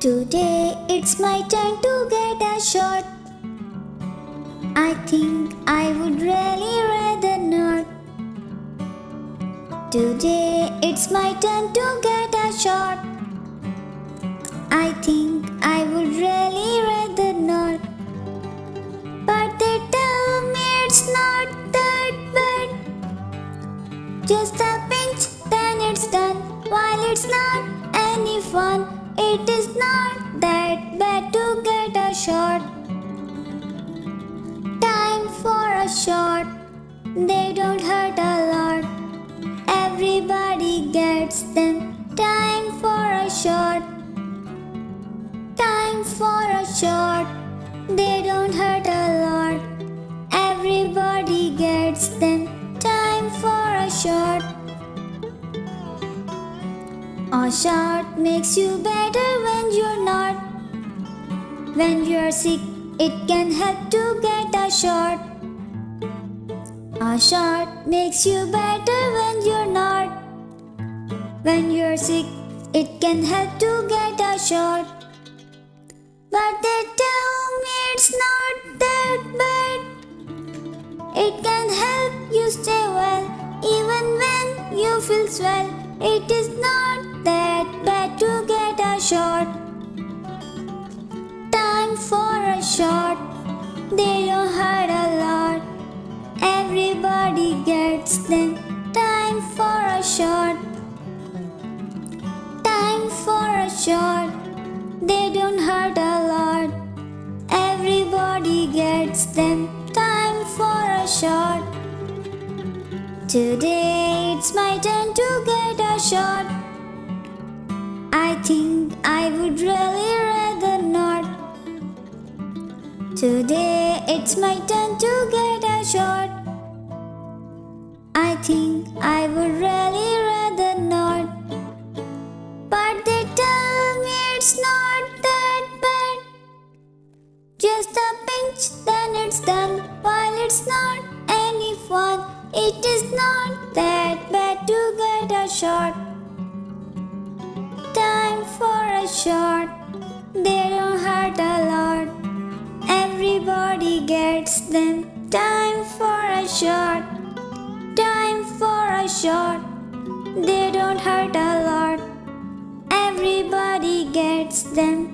Today it's my turn to get a shot. I think I would really rather not. Today it's my turn to get a shot. I think I would really rather not. But they tell me it's not that bad. Just a pinch, then it's done. While it's not any fun, it is not that bad to get a shot. Time for a shot, they don't hurt a lot. Everybody gets them. Time for a shot. Time for a shot, they don't hurt a lot. Everybody gets them. Time for a shot. A shot makes you better when you're not. When you're sick, it can help to get a shot. A shot makes you better when you're not. When you're sick, it can help to get a shot. But they tell me it's not that bad. It can help you stay well, even when you feel swell. It is not that bad to get a shot. Time for a shot, they don't hurt a lot. Everybody gets them. Time for a shot. Time for a shot, they don't hurt a lot. Everybody gets them. Time for a shot. Today it's my turn to get a shot. I think I would really rather not. Today it's my turn to get a shot. I think I would really rather not. But they tell me it's not that bad. Just a pinch, then it's done. While it's not any fun, it is not that bad to get a shot. Time for a shot, they don't hurt a lot. Everybody gets them. Time for a shot. Time for a shot, they don't hurt a lot. Everybody gets them.